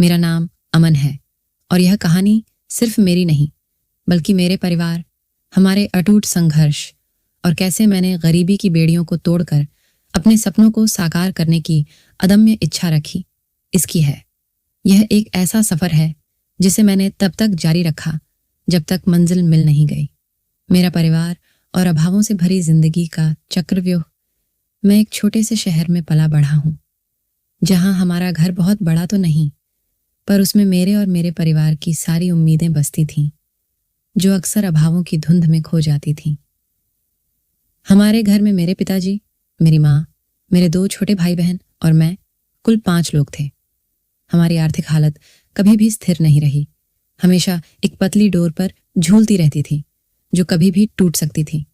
मेरा नाम अमन है और यह कहानी सिर्फ मेरी नहीं बल्कि मेरे परिवार, हमारे अटूट संघर्ष और कैसे मैंने गरीबी की बेड़ियों को तोड़कर अपने सपनों को साकार करने की अदम्य इच्छा रखी, इसकी है। यह एक ऐसा सफर है जिसे मैंने तब तक जारी रखा जब तक मंजिल मिल नहीं गई। मेरा परिवार और अभावों से भरी जिंदगी का चक्रव्यूह। मैं एक छोटे से शहर में पला बढ़ा हूं, जहां हमारा घर बहुत बड़ा तो नहीं, पर उसमें मेरे और मेरे परिवार की सारी उम्मीदें बसती थीं, जो अक्सर अभावों की धुंध में खो जाती थीं। हमारे घर में मेरे पिताजी, मेरी माँ, मेरे 2 छोटे भाई बहन और मैं, कुल 5 लोग थे। हमारी आर्थिक हालत कभी भी स्थिर नहीं रही, हमेशा एक पतली डोर पर झूलती रहती थी, जो कभी भी टूट सकती थी।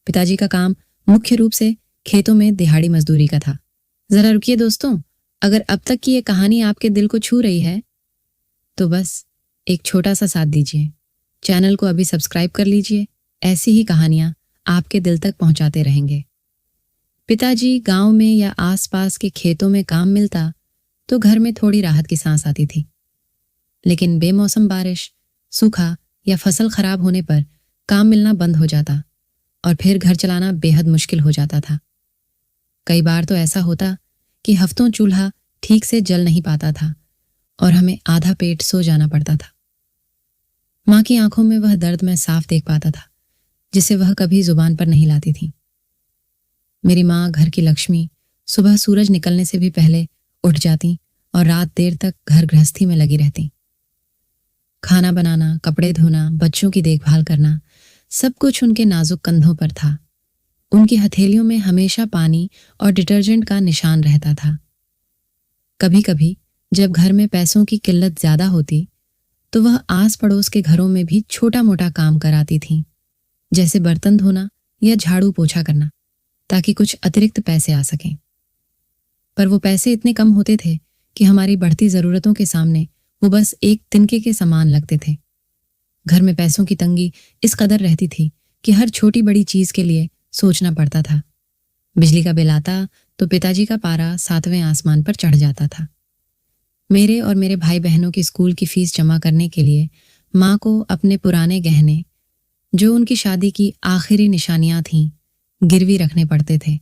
पिताजी का काम मुख्य रूप से खेतों में दिहाड़ी मजदूरी का था। जरा रुकिए दोस्तों, अगर अब तक की ये कहानी आपके दिल को छू रही है तो बस एक छोटा सा साथ दीजिए। चैनल को अभी सब्सक्राइब कर लीजिए, ऐसी ही कहानियां आपके दिल तक पहुंचाते रहेंगे। पिताजी गांव में या आसपास के खेतों में काम मिलता तो घर में थोड़ी राहत की सांस आती थी, लेकिन बेमौसम बारिश, सूखा या फसल खराब होने पर काम मिलना बंद हो जाता और फिर घर चलाना बेहद मुश्किल हो जाता था। कई बार तो ऐसा होता कि हफ्तों चूल्हा ठीक से जल नहीं पाता था और हमें आधा पेट सो जाना पड़ता था। माँ की आंखों में वह दर्द मैं साफ देख पाता था, जिसे वह कभी जुबान पर नहीं लाती थी। मेरी माँ, घर की लक्ष्मी, सुबह सूरज निकलने से भी पहले उठ जाती और रात देर तक घर गृहस्थी में लगी रहती। खाना बनाना, कपड़े धोना, बच्चों की देखभाल करना, सब कुछ उनके नाजुक कंधों पर था। उनकी हथेलियों में हमेशा पानी और डिटर्जेंट का निशान रहता था। कभी कभी जब घर में पैसों की किल्लत ज्यादा होती तो वह आस पड़ोस के घरों में भी छोटा मोटा काम कराती थीं, जैसे बर्तन धोना या झाड़ू पोछा करना, ताकि कुछ अतिरिक्त पैसे आ सकें। पर वो पैसे इतने कम होते थे कि हमारी बढ़ती जरूरतों के सामने वो बस एक तिनके के समान लगते थे। घर में पैसों की तंगी इस कदर रहती थी कि हर छोटी बड़ी चीज के लिए सोचना पड़ता था। बिजली का बिल आता तो पिताजी का पारा 7वें आसमान पर चढ़ जाता था। मेरे और मेरे भाई बहनों की स्कूल की फीस जमा करने के लिए माँ को अपने पुराने गहने, जो उनकी शादी की आखिरी निशानियां थीं, गिरवी रखने पड़ते थे।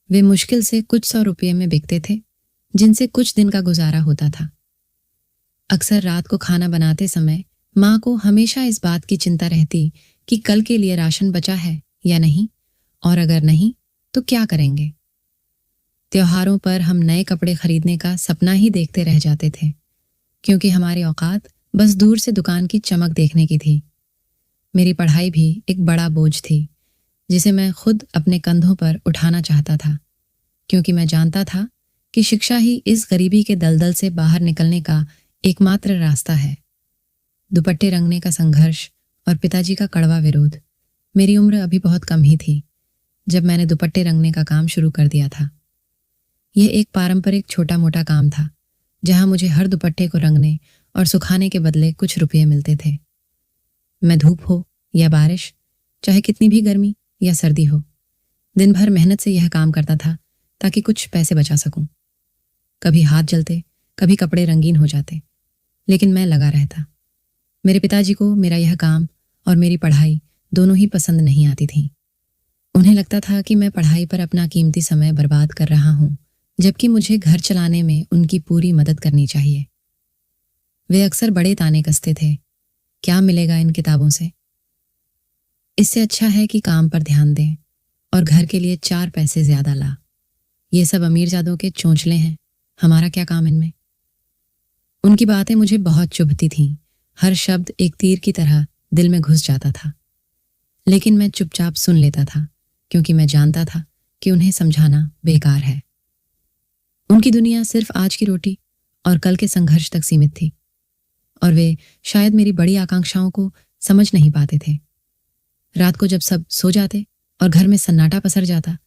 वे मुश्किल से कुछ 100 रुपये में बिकते थे, जिनसे कुछ दिन का गुजारा होता था। अक्सर रात को खाना बनाते समय माँ को हमेशा इस बात की चिंता रहती कि कल के लिए राशन बचा है या नहीं, और अगर नहीं तो क्या करेंगे। त्योहारों पर हम नए कपड़े खरीदने का सपना ही देखते रह जाते थे, क्योंकि हमारी औकात बस दूर से दुकान की चमक देखने की थी। मेरी पढ़ाई भी एक बड़ा बोझ थी, जिसे मैं खुद अपने कंधों पर उठाना चाहता था, क्योंकि मैं जानता था कि शिक्षा ही इस गरीबी के दलदल से बाहर निकलने का एकमात्र रास्ता है। दुपट्टे रंगने का संघर्ष और पिताजी का कड़वा विरोध। मेरी उम्र अभी बहुत कम ही थी जब मैंने दुपट्टे रंगने का काम शुरू कर दिया था। यह एक पारंपरिक छोटा मोटा काम था, जहां मुझे हर दुपट्टे को रंगने और सुखाने के बदले कुछ रुपये मिलते थे। मैं धूप हो या बारिश, चाहे कितनी भी गर्मी या सर्दी हो, दिन भर मेहनत से यह काम करता था ताकि कुछ पैसे बचा सकूं। कभी हाथ जलते, कभी कपड़े रंगीन हो जाते, लेकिन मैं लगा रहता। मेरे पिताजी को मेरा यह काम और मेरी पढ़ाई दोनों ही पसंद नहीं आती थी। उन्हें लगता था कि मैं पढ़ाई पर अपना कीमती समय बर्बाद कर रहा हूं, जबकि मुझे घर चलाने में उनकी पूरी मदद करनी चाहिए। वे अक्सर बड़े ताने कसते थे, क्या मिलेगा इन किताबों से? इससे अच्छा है कि काम पर ध्यान दें और घर के लिए 4 पैसे ज्यादा ला। ये सब अमीरजादों के चोंचले हैं, हमारा क्या काम इनमें? उनकी बातें मुझे बहुत चुभती थीं, हर शब्द एक तीर की तरह दिल में घुस जाता था। लेकिन मैं चुपचाप सुन लेता था, क्योंकि मैं जानता था कि उन्हें समझाना बेकार है। उनकी दुनिया सिर्फ आज की रोटी और कल के संघर्ष तक सीमित थी, और वे शायद मेरी बड़ी आकांक्षाओं को समझ नहीं पाते थे। रात को जब सब सो जाते और घर में सन्नाटा पसर जाता,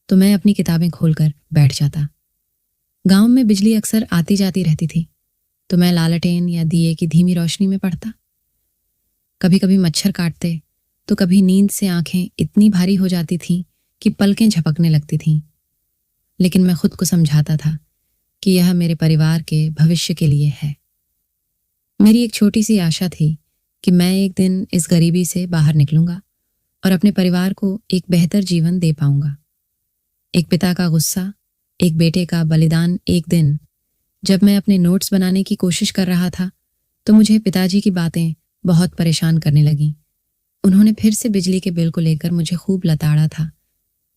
तो मैं अपनी किताबें खोलकर बैठ जाता। गांव में बिजली अक्सर आती जाती रहती थी, तो मैं लालटेन या दिए की धीमी रोशनी में पढ़ता। कभी कभी मच्छर काटते, तो कभी नींद से आंखें इतनी भारी हो जाती थीं कि पलकें झपकने लगती थीं। लेकिन मैं खुद को समझाता था कि यह मेरे परिवार के भविष्य के लिए है। मेरी एक छोटी सी आशा थी कि मैं एक दिन इस गरीबी से बाहर निकलूंगा और अपने परिवार को एक बेहतर जीवन दे पाऊंगा। एक पिता का गुस्सा, एक बेटे का बलिदान। एक दिन जब मैं अपने नोट्स बनाने की कोशिश कर रहा था तो मुझे पिताजी की बातें बहुत परेशान करने लगीं। उन्होंने फिर से बिजली के बिल को लेकर मुझे खूब लताड़ा था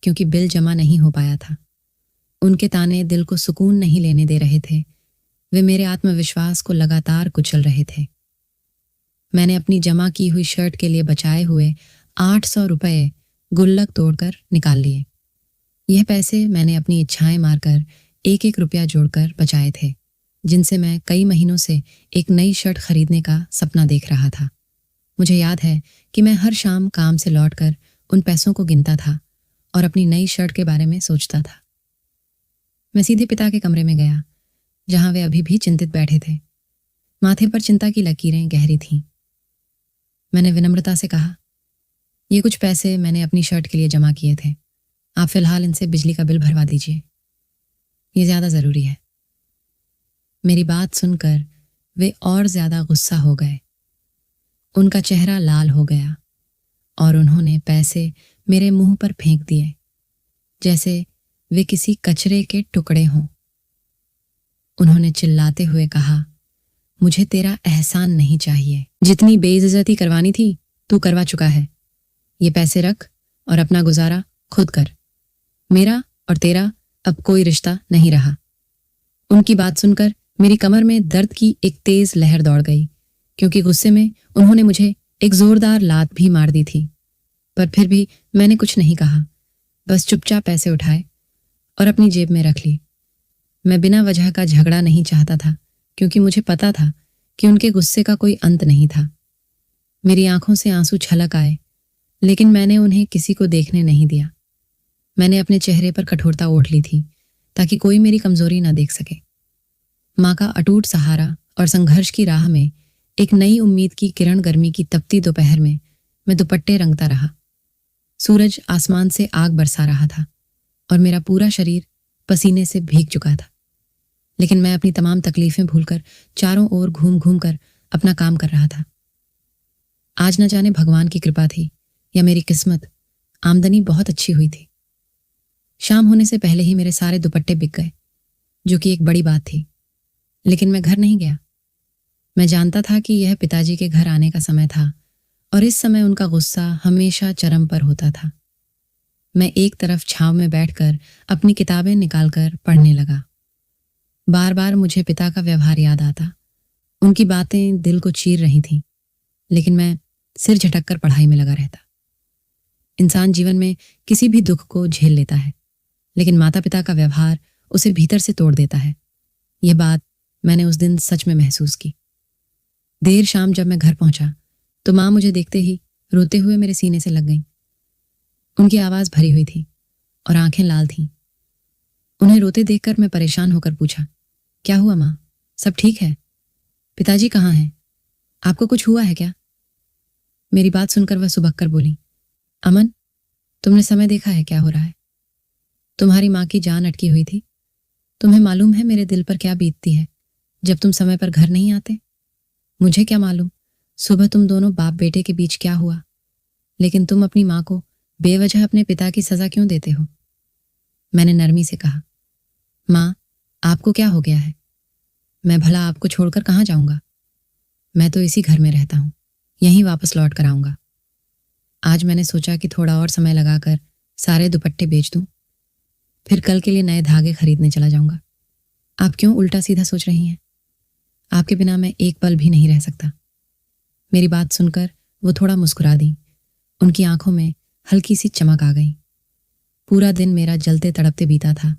क्योंकि बिल जमा नहीं हो पाया था। उनके ताने दिल को सुकून नहीं लेने दे रहे थे। वे मेरे आत्मविश्वास को लगातार कुचल रहे थे। मैंने अपनी जमा की हुई शर्ट के लिए बचाए हुए 800 रुपए गुल्लक तोड़कर निकाल लिए। यह पैसे मैंने अपनी इच्छाएं मारकर एक एक रुपया जोड़कर बचाए थे, जिनसे मैं कई महीनों से एक नई शर्ट खरीदने का सपना देख रहा था। मुझे याद है कि मैं हर शाम काम से लौटकर उन पैसों को गिनता था और अपनी नई शर्ट के बारे में सोचता था। मैं सीधे पिता के कमरे में गया, जहां वे अभी भी चिंतित बैठे थे। माथे पर चिंता की लकीरें गहरी थीं। मैंने विनम्रता से कहा, ये कुछ पैसे मैंने अपनी शर्ट के लिए जमा किए थे। आप फिलहाल इनसे बिजली का बिल भरवा दीजिए, ये ज्यादा जरूरी है। मेरी बात सुनकर वे और ज्यादा गुस्सा हो गए। उनका चेहरा लाल हो गया और उन्होंने पैसे मेरे मुंह पर फेंक दिए, जैसे वे किसी कचरे के टुकड़े हों। उन्होंने चिल्लाते हुए कहा, मुझे तेरा एहसान नहीं चाहिए। जितनी बेइज्जती करवानी थी तू करवा चुका है। ये पैसे रख और अपना गुजारा खुद कर। मेरा और तेरा अब कोई रिश्ता नहीं रहा। उनकी बात सुनकर मेरी कमर में दर्द की एक तेज लहर दौड़ गई, क्योंकि गुस्से में उन्होंने मुझे एक जोरदार लात भी मार दी थी। पर फिर भी मैंने कुछ नहीं कहा, बस चुपचाप पैसे उठाए और अपनी जेब में रख ली। मैं बिना वजह का झगड़ा नहीं चाहता था, क्योंकि मुझे पता था कि उनके गुस्से का कोई अंत नहीं था। मेरी आंखों से आंसू छलक आए, लेकिन मैंने उन्हें किसी को देखने नहीं दिया। मैंने अपने चेहरे पर कठोरता ओढ़ ली थी ताकि कोई मेरी कमजोरी ना देख सके। माँ का अटूट सहारा और संघर्ष की राह में एक नई उम्मीद की किरण गर्मी की तपती दोपहर में मैं दुपट्टे रंगता रहा। सूरज आसमान से आग बरसा रहा था और मेरा पूरा शरीर पसीने से भीग चुका था, लेकिन मैं अपनी तमाम तकलीफें भूलकर चारों ओर घूम घूम कर अपना काम कर रहा था। आज न जाने भगवान की कृपा थी या मेरी किस्मत, आमदनी बहुत अच्छी हुई थी। शाम होने से पहले ही मेरे सारे दुपट्टे बिक गए, जो कि एक बड़ी बात थी। लेकिन मैं घर नहीं गया। मैं जानता था कि यह पिताजी के घर आने का समय था और इस समय उनका गुस्सा हमेशा चरम पर होता था। मैं एक तरफ छांव में बैठकर अपनी किताबें निकालकर पढ़ने लगा। बार बार मुझे पिता का व्यवहार याद आता। उनकी बातें दिल को चीर रही थीं, लेकिन मैं सिर झटककर पढ़ाई में लगा रहता। इंसान जीवन में किसी भी दुख को झेल लेता है, लेकिन माता पिता का व्यवहार उसे भीतर से तोड़ देता है। यह बात मैंने उस दिन सच में महसूस की। देर शाम जब मैं घर पहुंचा तो माँ मुझे देखते ही रोते हुए मेरे सीने से लग गईं। उनकी आवाज भरी हुई थी और आंखें लाल थीं। उन्हें रोते देखकर मैं परेशान होकर पूछा, क्या हुआ माँ? सब ठीक है? पिताजी कहाँ हैं? आपको कुछ हुआ है क्या? मेरी बात सुनकर वह सुबक कर बोली, अमन, तुमने समय देखा है क्या हो रहा है? तुम्हारी माँ की जान अटकी हुई थी। तुम्हें मालूम है मेरे दिल पर क्या बीतती है जब तुम समय पर घर नहीं आते? मुझे क्या मालूम सुबह तुम दोनों बाप बेटे के बीच क्या हुआ, लेकिन तुम अपनी माँ को बेवजह अपने पिता की सजा क्यों देते हो? मैंने नरमी से कहा, माँ, आपको क्या हो गया है? मैं भला आपको छोड़कर कहाँ जाऊंगा? मैं तो इसी घर में रहता हूँ, यहीं वापस लौट कर आऊंगा। आज मैंने सोचा कि थोड़ा और समय लगाकर सारे दुपट्टे बेच दूं, फिर कल के लिए नए धागे खरीदने चला जाऊंगा। आप क्यों उल्टा सीधा सोच रही हैं? आपके बिना मैं एक पल भी नहीं रह सकता। मेरी बात सुनकर वो थोड़ा मुस्कुरा दी। उनकी आंखों में हल्की सी चमक आ गई। पूरा दिन मेरा जलते तड़पते बीता था,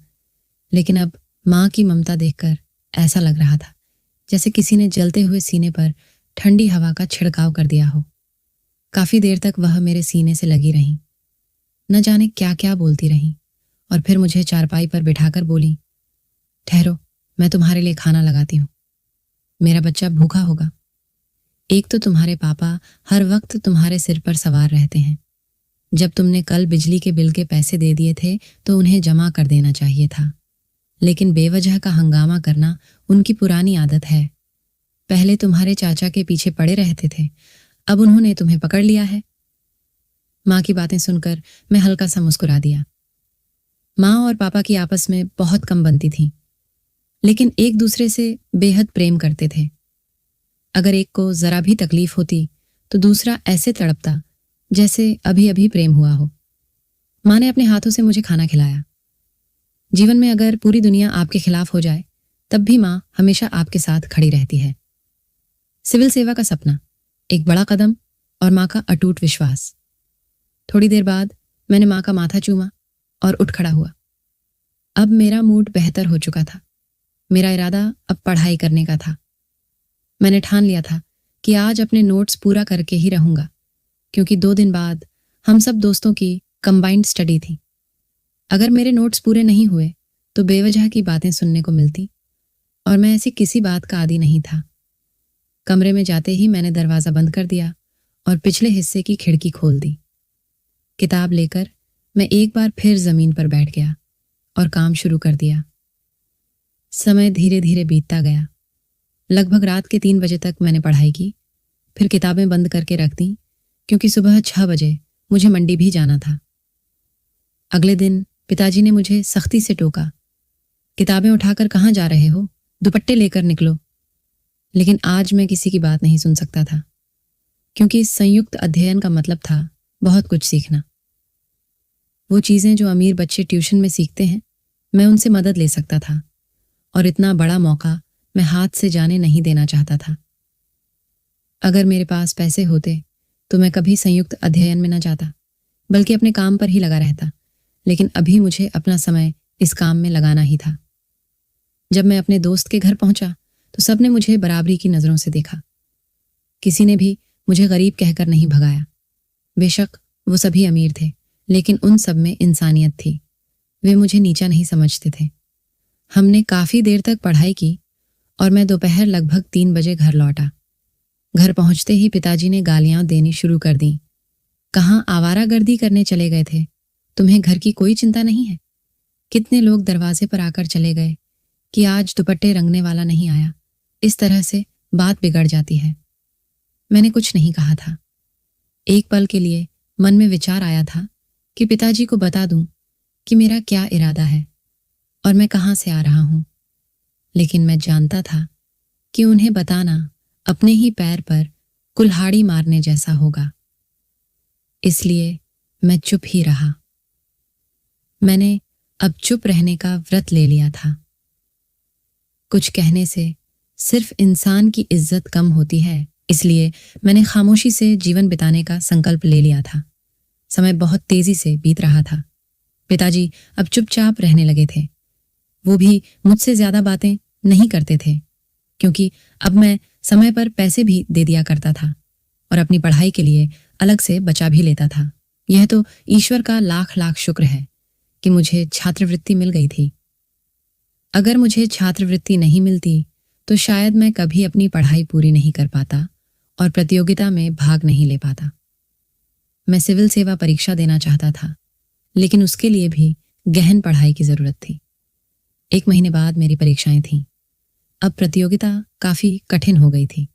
लेकिन अब माँ की ममता देखकर ऐसा लग रहा था जैसे किसी ने जलते हुए सीने पर ठंडी हवा का छिड़काव कर दिया हो। काफी देर तक वह मेरे सीने से लगी रहीं, न जाने क्या क्या बोलती रहीं, और फिर मुझे चारपाई पर बिठाकर बोली, ठहरो, मैं तुम्हारे लिए खाना लगाती हूँ। मेरा बच्चा भूखा होगा। एक तो तुम्हारे पापा हर वक्त तुम्हारे सिर पर सवार रहते हैं। जब तुमने कल बिजली के बिल के पैसे दे दिए थे तो उन्हें जमा कर देना चाहिए था, लेकिन बेवजह का हंगामा करना उनकी पुरानी आदत है। पहले तुम्हारे चाचा के पीछे पड़े रहते थे, अब उन्होंने तुम्हें पकड़ लिया है। माँ की बातें सुनकर मैं हल्का सा मुस्कुरा दिया। माँ और पापा की आपस में बहुत कम बनती थी, लेकिन एक दूसरे से बेहद प्रेम करते थे। अगर एक को जरा भी तकलीफ होती तो दूसरा ऐसे तड़पता जैसे अभी अभी प्रेम हुआ हो। माँ ने अपने हाथों से मुझे खाना खिलाया। जीवन में अगर पूरी दुनिया आपके खिलाफ हो जाए तब भी माँ हमेशा आपके साथ खड़ी रहती है। सिविल सेवा का सपना, एक बड़ा कदम और माँ का अटूट विश्वास। थोड़ी देर बाद मैंने माँ का माथा चूमा और उठ खड़ा हुआ। अब मेरा मूड बेहतर हो चुका था। मेरा इरादा अब पढ़ाई करने का था। मैंने ठान लिया था कि आज अपने नोट्स पूरा करके ही रहूंगा, क्योंकि 2 दिन बाद हम सब दोस्तों की कंबाइंड स्टडी थी। अगर मेरे नोट्स पूरे नहीं हुए तो बेवजह की बातें सुनने को मिलती, और मैं ऐसी किसी बात का आदी नहीं था। कमरे में जाते ही मैंने दरवाजा बंद कर दिया और पिछले हिस्से की खिड़की खोल दी। किताब लेकर मैं एक बार फिर जमीन पर बैठ गया और काम शुरू कर दिया। समय धीरे धीरे बीतता गया। लगभग रात के 3 बजे तक मैंने पढ़ाई की, फिर किताबें बंद करके रख दी, क्योंकि सुबह 6 बजे मुझे मंडी भी जाना था। अगले दिन पिताजी ने मुझे सख्ती से टोका, किताबें उठाकर कहाँ जा रहे हो, दुपट्टे लेकर निकलो। लेकिन आज मैं किसी की बात नहीं सुन सकता था, क्योंकि इस संयुक्त अध्ययन का मतलब था बहुत कुछ सीखना। वो चीजें जो अमीर बच्चे ट्यूशन में सीखते हैं, मैं उनसे मदद ले सकता था, और इतना बड़ा मौका मैं हाथ से जाने नहीं देना चाहता था। अगर मेरे पास पैसे होते तो मैं कभी संयुक्त अध्ययन में न जाता, बल्कि अपने काम पर ही लगा रहता। लेकिन अभी मुझे अपना समय इस काम में लगाना ही था। जब मैं अपने दोस्त के घर पहुंचा तो सबने मुझे बराबरी की नजरों से देखा। किसी ने भी मुझे गरीब कहकर नहीं भगाया। बेशक वो सभी अमीर थे, लेकिन उन सब में इंसानियत थी। वे मुझे नीचा नहीं समझते थे। हमने काफी देर तक पढ़ाई की और मैं दोपहर लगभग 3 बजे घर लौटा। घर पहुंचते ही पिताजी ने गालियां देनी शुरू कर दी। कहाँ आवारागर्दी करने चले गए थे? तुम्हें घर की कोई चिंता नहीं है? कितने लोग दरवाजे पर आकर चले गए कि आज दुपट्टे रंगने वाला नहीं आया। इस तरह से बात बिगड़ जाती है। मैंने कुछ नहीं कहा था। एक पल के लिए मन में विचार आया था कि पिताजी को बता दूं कि मेरा क्या इरादा है और मैं कहाँ से आ रहा हूं, लेकिन मैं जानता था कि उन्हें बताना अपने ही पैर पर कुल्हाड़ी मारने जैसा होगा। इसलिए मैं चुप ही रहा। मैंने अब चुप रहने का व्रत ले लिया था। कुछ कहने से सिर्फ इंसान की इज्जत कम होती है, इसलिए मैंने खामोशी से जीवन बिताने का संकल्प ले लिया था। समय बहुत तेजी से बीत रहा था। पिताजी अब चुपचाप रहने लगे थे। वो भी मुझसे ज्यादा बातें नहीं करते थे, क्योंकि अब मैं समय पर पैसे भी दे दिया करता था और अपनी पढ़ाई के लिए अलग से बचा भी लेता था। यह तो ईश्वर का लाख लाख शुक्र है कि मुझे छात्रवृत्ति मिल गई थी। अगर मुझे छात्रवृत्ति नहीं मिलती तो शायद मैं कभी अपनी पढ़ाई पूरी नहीं कर पाता और प्रतियोगिता में भाग नहीं ले पाता। मैं सिविल सेवा परीक्षा देना चाहता था, लेकिन उसके लिए भी गहन पढ़ाई की जरूरत थी। 1 महीने बाद मेरी परीक्षाएं थीं। अब प्रतियोगिता काफी कठिन हो गई थी।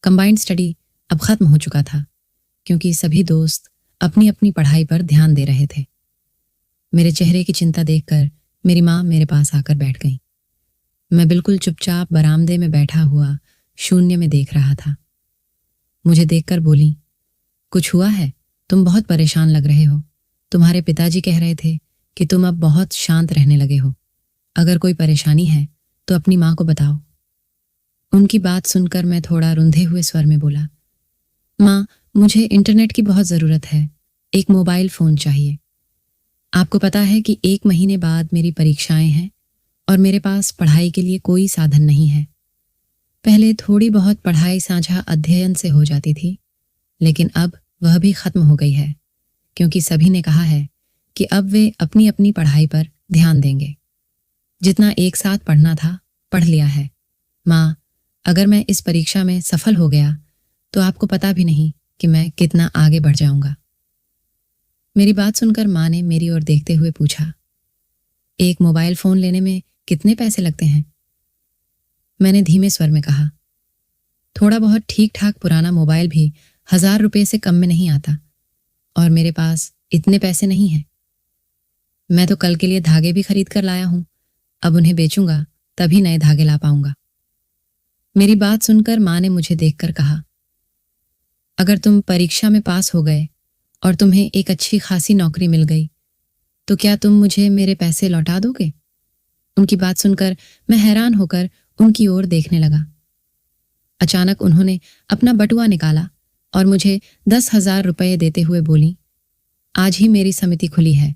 कंबाइंड स्टडी अब खत्म हो चुका था, क्योंकि सभी दोस्त अपनी अपनी पढ़ाई पर ध्यान दे रहे थे। मेरे चेहरे की चिंता देखकर मेरी माँ मेरे पास आकर बैठ गई। मैं बिल्कुल चुपचाप बरामदे में बैठा हुआ शून्य में देख रहा था। मुझे देखकर बोली, कुछ हुआ है? तुम बहुत परेशान लग रहे हो। तुम्हारे पिताजी कह रहे थे कि तुम अब बहुत शांत रहने लगे हो। अगर कोई परेशानी है तो अपनी माँ को बताओ। उनकी बात सुनकर मैं थोड़ा रुंधे हुए स्वर में बोला, माँ, मुझे इंटरनेट की बहुत जरूरत है। एक मोबाइल फोन चाहिए। आपको पता है कि 1 महीने बाद मेरी परीक्षाएं हैं और मेरे पास पढ़ाई के लिए कोई साधन नहीं है। पहले थोड़ी बहुत पढ़ाई साझा अध्ययन से हो जाती थी, लेकिन अब वह भी खत्म हो गई है, क्योंकि सभी ने कहा है कि अब वे अपनी अपनी पढ़ाई पर ध्यान देंगे। जितना एक साथ पढ़ना था पढ़ लिया है। माँ, अगर मैं इस परीक्षा में सफल हो गया तो आपको पता भी नहीं कि मैं कितना आगे बढ़ जाऊंगा। मेरी बात सुनकर माँ ने मेरी ओर देखते हुए पूछा, एक मोबाइल फोन लेने में कितने पैसे लगते हैं? मैंने धीमे स्वर में कहा। थोड़ा बहुत ठीक ठाक पुराना मोबाइल भी 1000 रुपये से कम में नहीं आता, और मेरे पास इतने पैसे नहीं हैं। मैं तो कल के लिए धागे भी खरीद कर लाया हूं, अब उन्हें बेचूंगा तभी नए धागे ला पाऊंगा। मेरी बात सुनकर माँ ने मुझे देखकर कहा, अगर तुम परीक्षा में पास हो गए और तुम्हें एक अच्छी खासी नौकरी मिल गई तो क्या तुम मुझे मेरे पैसे लौटा दोगे? उनकी बात सुनकर मैं हैरान होकर उनकी ओर देखने लगा। अचानक उन्होंने अपना बटुआ निकाला और मुझे 10,000 रुपये देते हुए बोली, आज ही मेरी समिति खुली है।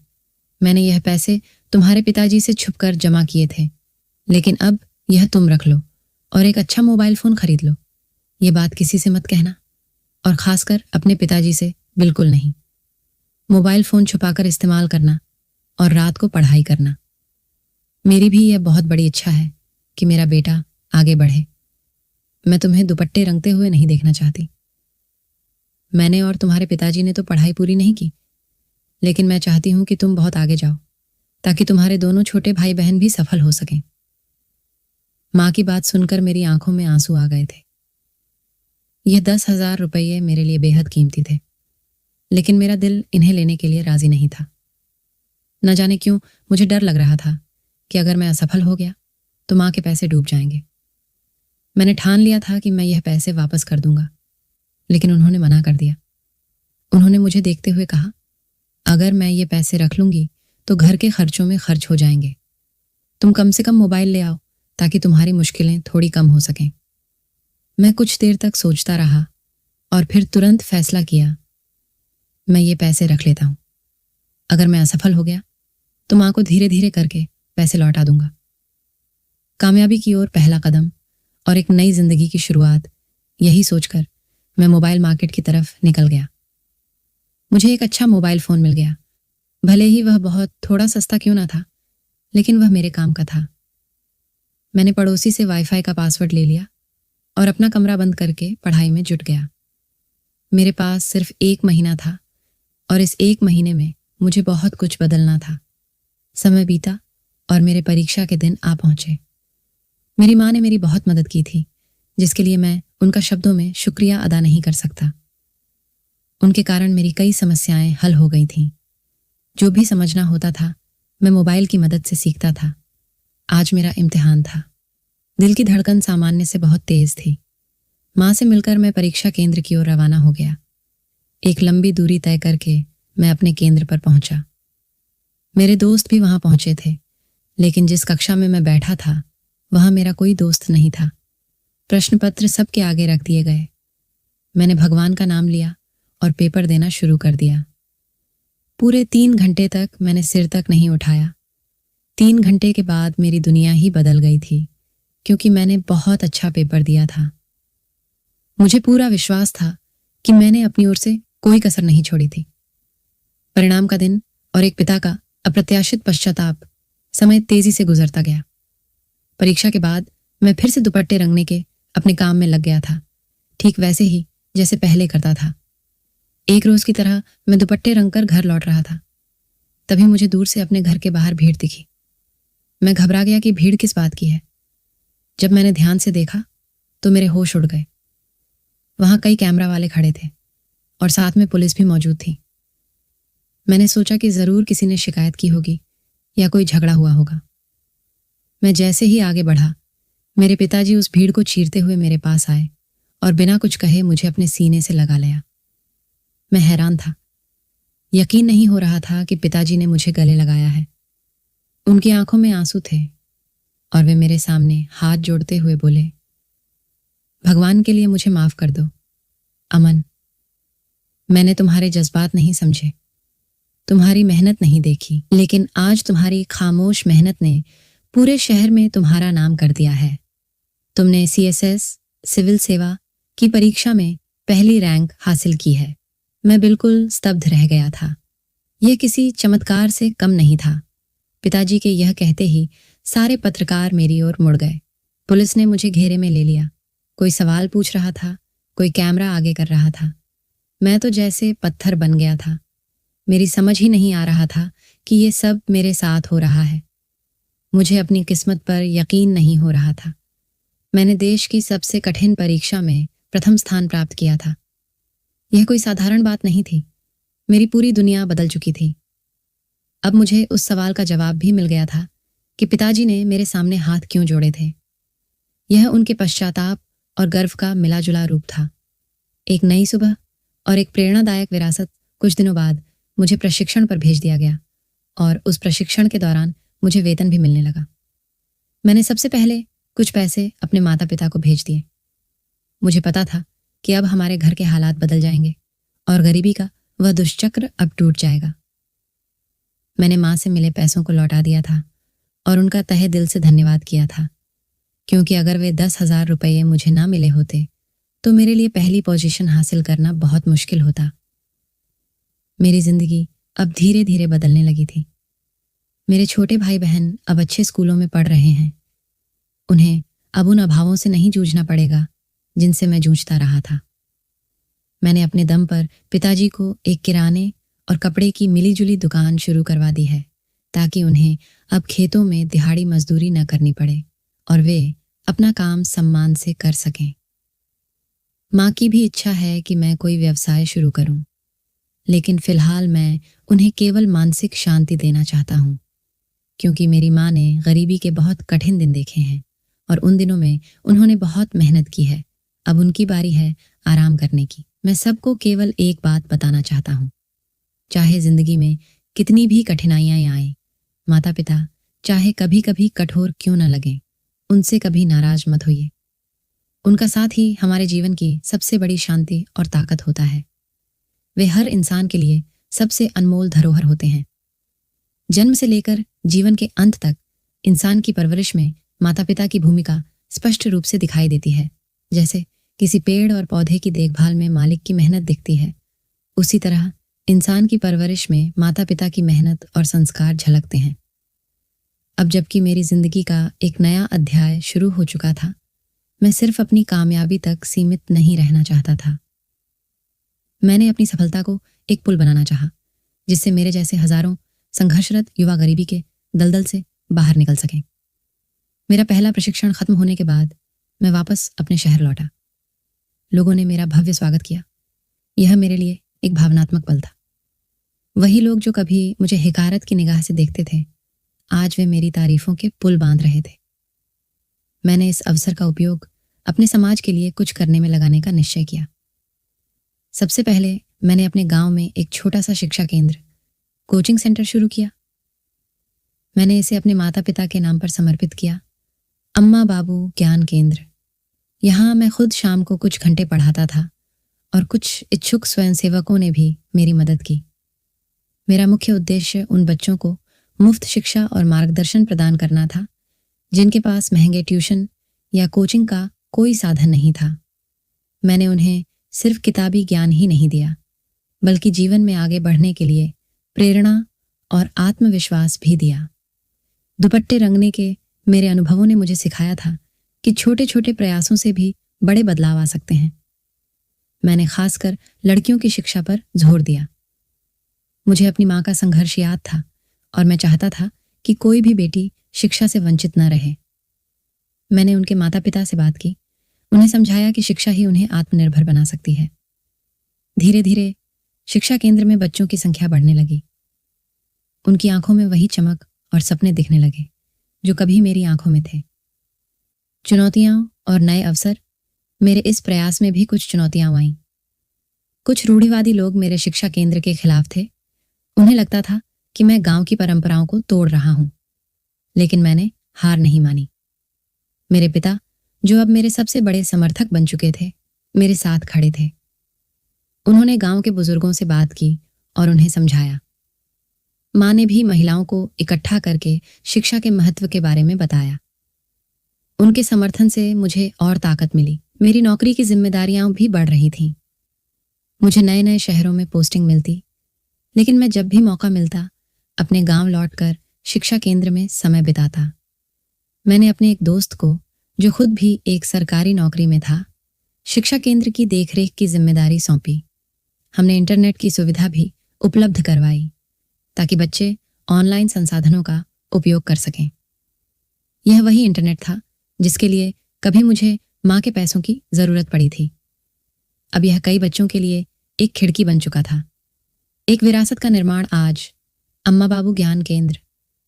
मैंने यह पैसे तुम्हारे पिताजी से छुपकर जमा किए थे, लेकिन अब यह तुम रख लो और एक अच्छा मोबाइल फोन खरीद लो। ये बात किसी से मत कहना, और खासकर अपने पिताजी से बिल्कुल नहीं। मोबाइल फोन छुपाकर इस्तेमाल करना और रात को पढ़ाई करना। मेरी भी यह बहुत बड़ी इच्छा है कि मेरा बेटा आगे बढ़े। मैं तुम्हें दुपट्टे रंगते हुए नहीं देखना चाहती। मैंने और तुम्हारे पिताजी ने तो पढ़ाई पूरी नहीं की, लेकिन मैं चाहती हूं कि तुम बहुत आगे जाओ ताकि तुम्हारे दोनों छोटे भाई बहन भी सफल हो सकें। माँ की बात सुनकर मेरी आंखों में आंसू आ गए थे। यह 10,000 रुपये मेरे लिए बेहद कीमती थे, लेकिन मेरा दिल इन्हें लेने के लिए राजी नहीं था। न जाने क्यों मुझे डर लग रहा था कि अगर मैं असफल हो गया तो माँ के पैसे डूब जाएंगे। मैंने ठान लिया था कि मैं यह पैसे वापस कर दूंगा, लेकिन उन्होंने मना कर दिया। उन्होंने मुझे देखते हुए कहा, अगर मैं ये पैसे रख लूंगी तो घर के खर्चों में खर्च हो जाएंगे। तुम कम से कम मोबाइल ले आओ ताकि तुम्हारी मुश्किलें थोड़ी कम हो सकें। मैं कुछ देर तक सोचता रहा और फिर तुरंत फैसला किया, मैं ये पैसे रख लेता हूं। अगर मैं असफल हो गया तो माँ को धीरे धीरे करके पैसे लौटा दूंगा। कामयाबी की ओर पहला कदम और एक नई जिंदगी की शुरुआत, यही सोचकर मैं मोबाइल मार्केट की तरफ निकल गया। मुझे एक अच्छा मोबाइल फोन मिल गया। भले ही वह बहुत थोड़ा सस्ता क्यों ना था, लेकिन वह मेरे काम का था। मैंने पड़ोसी से वाईफाई का पासवर्ड ले लिया और अपना कमरा बंद करके पढ़ाई में जुट गया। मेरे पास सिर्फ 1 महीना था और इस 1 महीने में मुझे बहुत कुछ बदलना था। समय बीता और मेरे परीक्षा के दिन आ पहुंचे। मेरी माँ ने मेरी बहुत मदद की थी, जिसके लिए मैं उनका शब्दों में शुक्रिया अदा नहीं कर सकता। उनके कारण मेरी कई समस्याएं हल हो गई थीं। जो भी समझना होता था मैं मोबाइल की मदद से सीखता था। आज मेरा इम्तिहान था। दिल की धड़कन सामान्य से बहुत तेज थी। माँ से मिलकर मैं परीक्षा केंद्र की ओर रवाना हो गया। एक लंबी दूरी तय करके मैं अपने केंद्र पर पहुंचा। मेरे दोस्त भी वहां पहुंचे थे, लेकिन जिस कक्षा में मैं बैठा था वहां मेरा कोई दोस्त नहीं था। प्रश्न पत्र सबके आगे रख दिए गए। मैंने भगवान का नाम लिया और पेपर देना शुरू कर दिया। पूरे 3 घंटे तक मैंने सिर तक नहीं उठाया। 3 घंटे के बाद मेरी दुनिया ही बदल गई थी, क्योंकि मैंने बहुत अच्छा पेपर दिया था। मुझे पूरा विश्वास था कि मैंने अपनी ओर से कोई कसर नहीं छोड़ी थी। परिणाम का दिन और एक पिता का अप्रत्याशित पश्चाताप, समय तेजी से गुजरता गया। परीक्षा के बाद मैं फिर से दुपट्टे रंगने के अपने काम में लग गया था, ठीक वैसे ही जैसे पहले करता था। एक रोज की तरह मैं दुपट्टे रंगकर घर लौट रहा था। तभी मुझे दूर से अपने घर के बाहर भीड़ दिखी। मैं घबरा गया कि भीड़ किस बात की है। जब मैंने ध्यान से देखा तो मेरे होश उड़ गए। वहां कई कैमरा वाले खड़े थे और साथ में पुलिस भी मौजूद थी। मैंने सोचा कि जरूर किसी ने शिकायत की होगी या कोई झगड़ा हुआ होगा। मैं जैसे ही आगे बढ़ा, मेरे पिताजी उस भीड़ को चीरते हुए मेरे पास आए और बिना कुछ कहे मुझे अपने सीने से लगा लिया। मैं हैरान था। यकीन नहीं हो रहा था कि पिताजी ने मुझे गले लगाया है। उनकी आंखों में आंसू थे और वे मेरे सामने हाथ जोड़ते हुए बोले, भगवान के लिए मुझे माफ कर दो अमन। मैंने तुम्हारे जज्बात नहीं समझे, तुम्हारी मेहनत नहीं देखी, लेकिन आज तुम्हारी खामोश मेहनत ने पूरे शहर में तुम्हारा नाम कर दिया है। तुमने CSS सिविल सेवा की परीक्षा में पहली रैंक हासिल की है। मैं बिल्कुल स्तब्ध रह गया था। यह किसी चमत्कार से कम नहीं था। पिताजी के यह कहते ही सारे पत्रकार मेरी ओर मुड़ गए। पुलिस ने मुझे घेरे में ले लिया। कोई सवाल पूछ रहा था, कोई कैमरा आगे कर रहा था। मैं तो जैसे पत्थर बन गया था। मेरी समझ ही नहीं आ रहा था कि ये सब मेरे साथ हो रहा है। मुझे अपनी किस्मत पर यकीन नहीं हो रहा था। मैंने देश की सबसे कठिन परीक्षा में प्रथम स्थान प्राप्त किया था। यह कोई साधारण बात नहीं थी। मेरी पूरी दुनिया बदल चुकी थी। अब मुझे उस सवाल का जवाब भी मिल गया था कि पिताजी ने मेरे सामने हाथ क्यों जोड़े थे। यह उनके पश्चाताप और गर्व का मिला-जुला रूप था। एक नई सुबह और एक प्रेरणादायक विरासत कुछ दिनों बाद मुझे प्रशिक्षण पर भेज दिया गया और उस प्रशिक्षण के दौरान मुझे वेतन भी मिलने लगा। मैंने सबसे पहले कुछ पैसे अपने माता पिता को भेज दिए। मुझे पता था कि अब हमारे घर के हालात बदल जाएंगे और गरीबी का वह दुष्चक्र अब टूट जाएगा। मैंने माँ से मिले पैसों को लौटा दिया था और उनका तहे दिल से धन्यवाद किया था, क्योंकि अगर वे 10,000 रुपये मुझे ना मिले होते तो मेरे लिए पहली पोजीशन हासिल करना बहुत मुश्किल होता। मेरी जिंदगी अब धीरे धीरे बदलने लगी थी। मेरे छोटे भाई बहन अब अच्छे स्कूलों में पढ़ रहे हैं। उन्हें अब उन अभावों से नहीं जूझना पड़ेगा जिनसे मैं जूझता रहा था। मैंने अपने दम पर पिताजी को एक किराने और कपड़े की मिलीजुली दुकान शुरू करवा दी है, ताकि उन्हें अब खेतों में दिहाड़ी मजदूरी न करनी पड़े और वे अपना काम सम्मान से कर सकें। माँ की भी इच्छा है कि मैं कोई व्यवसाय शुरू करूं, लेकिन फिलहाल मैं उन्हें केवल मानसिक शांति देना चाहता हूं, क्योंकि मेरी माँ ने गरीबी के बहुत कठिन दिन देखे हैं और उन दिनों में उन्होंने बहुत मेहनत की है। अब उनकी बारी है आराम करने की। मैं सबको केवल एक बात बताना चाहता हूँ, चाहे जिंदगी में कितनी भी कठिनाइयां आए, माता पिता चाहे कभी कभी कठोर क्यों न लगें, उनसे कभी नाराज मत होइए। उनका साथ ही हमारे जीवन की सबसे बड़ी शांति और ताकत होता है। वे हर इंसान के लिए सबसे अनमोल धरोहर होते हैं। जन्म से लेकर जीवन के अंत तक इंसान की परवरिश में माता पिता की भूमिका स्पष्ट रूप से दिखाई देती है। जैसे किसी पेड़ और पौधे की देखभाल में मालिक की मेहनत दिखती है, उसी तरह इंसान की परवरिश में माता पिता की मेहनत और संस्कार झलकते हैं। अब जबकि मेरी जिंदगी का एक नया अध्याय शुरू हो चुका था, मैं सिर्फ अपनी कामयाबी तक सीमित नहीं रहना चाहता था। मैंने अपनी सफलता को एक पुल बनाना चाहा, जिससे मेरे जैसे हजारों संघर्षरत युवा गरीबी के दलदल से बाहर निकल सकें। मेरा पहला प्रशिक्षण खत्म होने के बाद मैं वापस अपने शहर लौटा। लोगों ने मेरा भव्य स्वागत किया। यह मेरे लिए एक भावनात्मक पल था। वही लोग जो कभी मुझे हिकारत की निगाह से देखते थे, आज वे मेरी तारीफों के पुल बांध रहे थे। मैंने इस अवसर का उपयोग अपने समाज के लिए कुछ करने में लगाने का निश्चय किया। सबसे पहले मैंने अपने गांव में एक छोटा सा शिक्षा केंद्र, कोचिंग सेंटर शुरू किया। मैंने इसे अपने माता पिता के नाम पर समर्पित किया, अम्मा बाबू ज्ञान केंद्र। यहाँ मैं खुद शाम को कुछ घंटे पढ़ाता था और कुछ इच्छुक स्वयंसेवकों ने भी मेरी मदद की। मेरा मुख्य उद्देश्य उन बच्चों को मुफ्त शिक्षा और मार्गदर्शन प्रदान करना था जिनके पास महंगे ट्यूशन या कोचिंग का कोई साधन नहीं था। मैंने उन्हें सिर्फ किताबी ज्ञान ही नहीं दिया, बल्कि जीवन में आगे बढ़ने के लिए प्रेरणा और आत्मविश्वास भी दिया। दुपट्टे रंगने के मेरे अनुभवों ने मुझे सिखाया था कि छोटे छोटे प्रयासों से भी बड़े बदलाव आ सकते हैं। मैंने खासकर लड़कियों की शिक्षा पर जोर दिया। मुझे अपनी माँ का संघर्ष याद था और मैं चाहता था कि कोई भी बेटी शिक्षा से वंचित न रहे। मैंने उनके माता पिता से बात की, उन्हें समझाया कि शिक्षा ही उन्हें आत्मनिर्भर बना सकती है। धीरे धीरे शिक्षा केंद्र में बच्चों की संख्या बढ़ने लगी। उनकी आंखों में वही चमक और सपने दिखने लगे जो कभी मेरी आंखों में थे। चुनौतियां और नए अवसर, मेरे इस प्रयास में भी कुछ चुनौतियां आईं। कुछ रूढ़िवादी लोग मेरे शिक्षा केंद्र के खिलाफ थे। उन्हें लगता था कि मैं गांव की परंपराओं को तोड़ रहा हूं, लेकिन मैंने हार नहीं मानी। मेरे पिता, जो अब मेरे सबसे बड़े समर्थक बन चुके थे, मेरे साथ खड़े थे। उन्होंने गांव के बुजुर्गों से बात की और उन्हें समझाया। माँ ने भी महिलाओं को इकट्ठा करके शिक्षा के महत्व के बारे में बताया। उनके समर्थन से मुझे और ताकत मिली। मेरी नौकरी की जिम्मेदारियां भी बढ़ रही थीं। मुझे नए नए शहरों में पोस्टिंग मिलती, लेकिन मैं जब भी मौका मिलता अपने गांव लौटकर शिक्षा केंद्र में समय बिताता। मैंने अपने एक दोस्त को, जो खुद भी एक सरकारी नौकरी में था, शिक्षा केंद्र की देखरेख की जिम्मेदारी सौंपी। हमने इंटरनेट की सुविधा भी उपलब्ध करवाई ताकि बच्चे ऑनलाइन संसाधनों का उपयोग कर सकें। यह वही इंटरनेट था जिसके लिए कभी मुझे माँ के पैसों की जरूरत पड़ी थी। अब यह कई बच्चों के लिए एक खिड़की बन चुका था। एक विरासत का निर्माण आज अम्मा बाबू ज्ञान केंद्र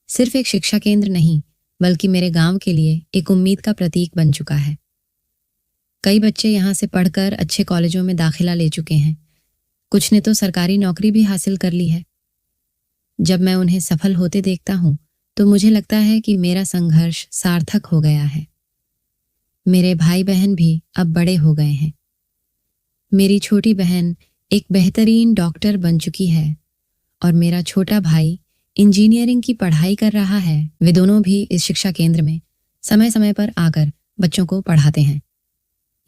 सिर्फ एक शिक्षा केंद्र नहीं, बल्कि मेरे गांव के लिए एक उम्मीद का प्रतीक बन चुका है। कई बच्चे यहाँ से पढ़कर अच्छे कॉलेजों में दाखिला ले चुके हैं। कुछ ने तो सरकारी नौकरी भी हासिल कर ली है। जब मैं उन्हें सफल होते देखता हूँ तो मुझे लगता है कि मेरा संघर्ष सार्थक हो गया है। मेरे भाई बहन भी अब बड़े हो गए हैं। मेरी छोटी बहन एक बेहतरीन डॉक्टर बन चुकी है और मेरा छोटा भाई इंजीनियरिंग की पढ़ाई कर रहा है। वे दोनों भी इस शिक्षा केंद्र में समय समय पर आकर बच्चों को पढ़ाते हैं।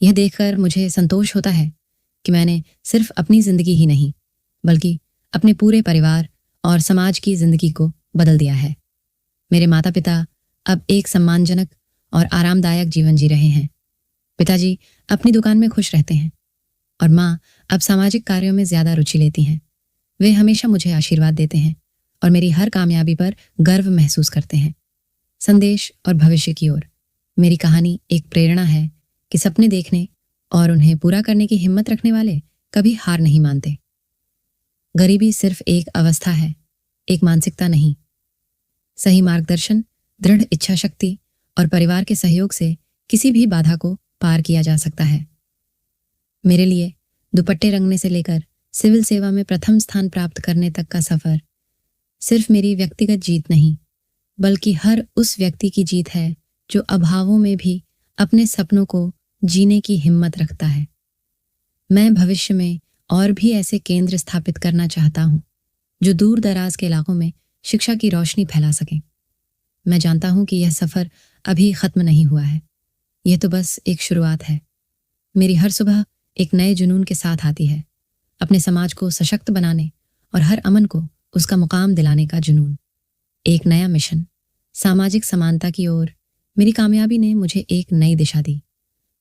यह देखकर मुझे संतोष होता है कि मैंने सिर्फ अपनी जिंदगी ही नहीं, बल्कि अपने पूरे परिवार और समाज की जिंदगी को बदल दिया है। मेरे माता पिता अब एक सम्मानजनक और आरामदायक जीवन जी रहे हैं। पिताजी अपनी दुकान में खुश रहते हैं और माँ अब सामाजिक कार्यों में ज्यादा रुचि लेती हैं। वे हमेशा मुझे आशीर्वाद देते हैं और मेरी हर कामयाबी पर गर्व महसूस करते हैं। संदेश और भविष्य की ओर मेरी कहानी एक प्रेरणा है कि सपने देखने और उन्हें पूरा करने की हिम्मत रखने वाले कभी हार नहीं मानते। गरीबी सिर्फ एक अवस्था है, एक मानसिकता नहीं। सही मार्गदर्शन, दृढ़ इच्छा शक्ति और परिवार के सहयोग से किसी भी बाधा को पार किया जा सकता है। मेरे लिए दुपट्टे रंगने से लेकर सिविल सेवा में प्रथम स्थान प्राप्त करने तक का सफर सिर्फ मेरी व्यक्तिगत जीत नहीं, बल्कि हर उस व्यक्ति की जीत है जो अभावों में भी अपने सपनों को जीने की हिम्मत रखता है। मैं भविष्य में और भी ऐसे केंद्र स्थापित करना चाहता हूँ जो दूर दराज के इलाकों में शिक्षा की रोशनी फैला सकें। मैं जानता हूँ कि यह सफर अभी खत्म नहीं हुआ है, यह तो बस एक शुरुआत है। मेरी हर सुबह एक नए जुनून के साथ आती है, अपने समाज को सशक्त बनाने और हर अमन को उसका मुकाम दिलाने का जुनून। एक नया मिशन, सामाजिक समानता की ओर मेरी कामयाबी ने मुझे एक नई दिशा दी।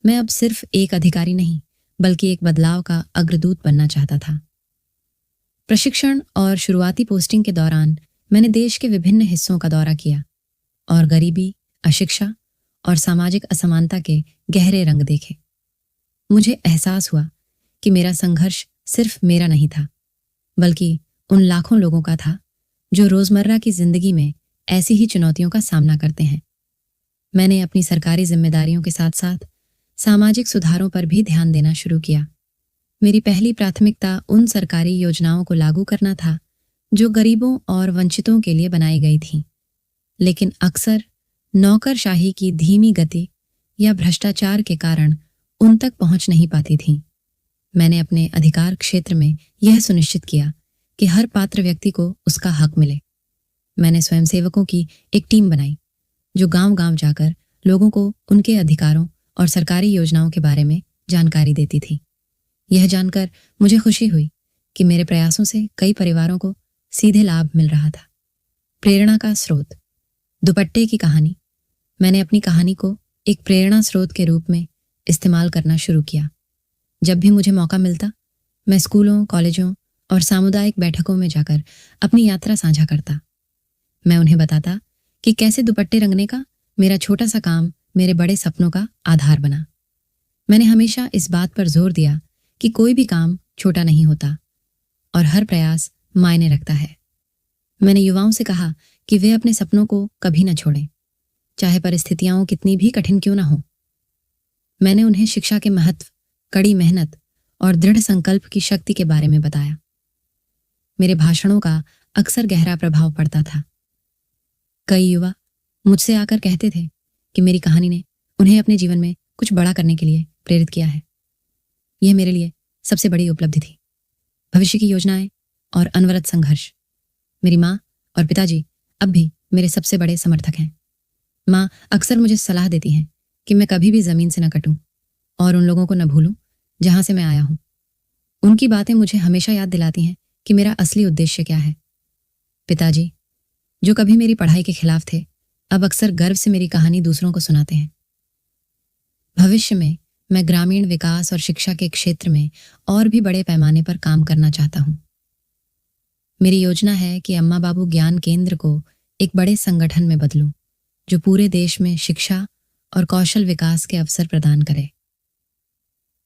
मैं अब सिर्फ एक अधिकारी नहीं, बल्कि एक बदलाव का अग्रदूत बनना चाहता था। प्रशिक्षण और शुरुआती पोस्टिंग के दौरान मैंने देश के विभिन्न हिस्सों का दौरा किया और गरीबी, अशिक्षा और सामाजिक असमानता के गहरे रंग देखे। मुझे एहसास हुआ कि मेरा संघर्ष सिर्फ मेरा नहीं था, बल्कि उन लाखों लोगों का था जो रोजमर्रा की जिंदगी में ऐसी ही चुनौतियों का सामना करते हैं। मैंने अपनी सरकारी जिम्मेदारियों के साथ साथ सामाजिक सुधारों पर भी ध्यान देना शुरू किया। मेरी पहली प्राथमिकता उन सरकारी योजनाओं को लागू करना था जो गरीबों और वंचितों के लिए बनाई गई थीं, लेकिन अक्सर नौकरशाही की धीमी गति या भ्रष्टाचार के कारण उन तक पहुंच नहीं पाती थीं। मैंने अपने अधिकार क्षेत्र में यह सुनिश्चित किया कि हर पात्र व्यक्ति को उसका हक मिले। मैंने स्वयंसेवकों की एक टीम बनाई जो गांव-गांव जाकर लोगों को उनके अधिकारों और सरकारी योजनाओं के बारे में जानकारी देती थी। यह जानकर मुझे खुशी हुई कि मेरे प्रयासों से कई परिवारों को सीधे लाभ मिल रहा था। प्रेरणा का स्रोत, दुपट्टे की कहानी। मैंने अपनी कहानी को एक प्रेरणा स्रोत के रूप में इस्तेमाल करना शुरू किया। जब भी मुझे मौका मिलता, मैं स्कूलों, कॉलेजों और सामुदायिक बैठकों में जाकर अपनी यात्रा साझा करता। मैं उन्हें बताता कि कैसे दुपट्टे रंगने का मेरा छोटा सा काम मेरे बड़े सपनों का आधार बना। मैंने हमेशा इस बात पर जोर दिया कि कोई भी काम छोटा नहीं होता और हर प्रयास मायने रखता है। मैंने युवाओं से कहा कि वे अपने सपनों को कभी न छोड़ें, चाहे परिस्थितियां कितनी भी कठिन क्यों ना हो। मैंने उन्हें शिक्षा के महत्व, कड़ी मेहनत और दृढ़ संकल्प की शक्ति के बारे में बताया। मेरे भाषणों का अक्सर गहरा प्रभाव पड़ता था। कई युवा मुझसे आकर कहते थे कि मेरी कहानी ने उन्हें अपने जीवन में कुछ बड़ा करने के लिए प्रेरित किया है। यह मेरे लिए सबसे बड़ी उपलब्धि थी। भविष्य की योजनाएं और अनवरत संघर्ष। मेरी माँ और पिताजी अब भी मेरे सबसे बड़े समर्थक हैं। माँ अक्सर मुझे सलाह देती हैं कि मैं कभी भी जमीन से न कटूं और उन लोगों को न भूलूं जहां से मैं आया हूं। उनकी बातें मुझे हमेशा याद दिलाती हैं कि मेरा असली उद्देश्य क्या है। पिताजी, जो कभी मेरी पढ़ाई के खिलाफ थे, अब अक्सर गर्व से मेरी कहानी दूसरों को सुनाते हैं। भविष्य में मैं ग्रामीण विकास और शिक्षा के क्षेत्र में और भी बड़े पैमाने पर काम करना चाहता हूं। मेरी योजना है कि अम्मा बाबू ज्ञान केंद्र को एक बड़े संगठन में बदलूं, जो पूरे देश में शिक्षा और कौशल विकास के अवसर प्रदान करे।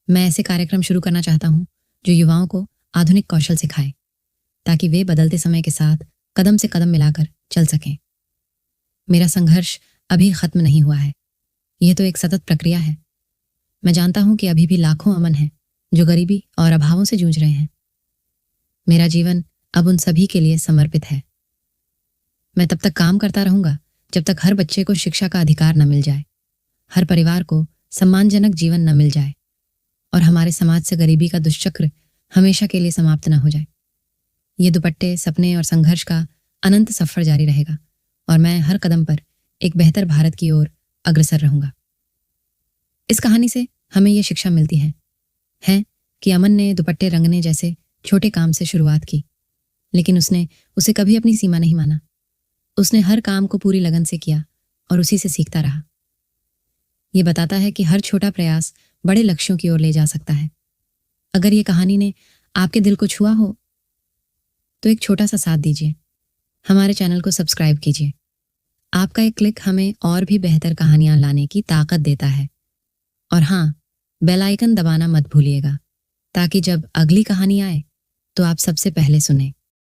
मैं ऐसे कार्यक्रम शुरू करना चाहता हूँ जो युवाओं को आधुनिक कौशल सिखाए, ताकि वे बदलते समय के साथ कदम से कदम मिलाकर चल सकें। मेरा संघर्ष अभी खत्म नहीं हुआ है, यह तो एक सतत प्रक्रिया है। मैं जानता हूं कि अभी भी लाखों अमन हैं जो गरीबी और अभावों से जूझ रहे हैं। मेरा जीवन अब उन सभी के लिए समर्पित है। मैं तब तक काम करता रहूंगा जब तक हर बच्चे को शिक्षा का अधिकार न मिल जाए, हर परिवार को सम्मानजनक जीवन न मिल जाए और हमारे समाज से गरीबी का दुष्चक्र हमेशा के लिए समाप्त न हो जाए। ये दुपट्टे, सपने और संघर्ष का अनंत सफर जारी रहेगा और मैं हर कदम पर एक बेहतर भारत की ओर अग्रसर रहूंगा। इस कहानी से हमें यह शिक्षा मिलती है कि अमन ने दुपट्टे रंगने जैसे छोटे काम से शुरुआत की, लेकिन उसने उसे कभी अपनी सीमा नहीं माना। उसने हर काम को पूरी लगन से किया और उसी से सीखता रहा। यह बताता है कि हर छोटा प्रयास बड़े लक्ष्यों की ओर ले जा सकता है। अगर ये कहानी ने आपके दिल को छुआ हो तो एक छोटा सा साथ दीजिए, हमारे चैनल को सब्सक्राइब कीजिए। आपका एक क्लिक हमें और भी बेहतर कहानियां लाने की ताकत देता है। और हाँ, बेल आइकन दबाना मत भूलिएगा, ताकि जब अगली कहानी आए तो आप सबसे पहले सुने।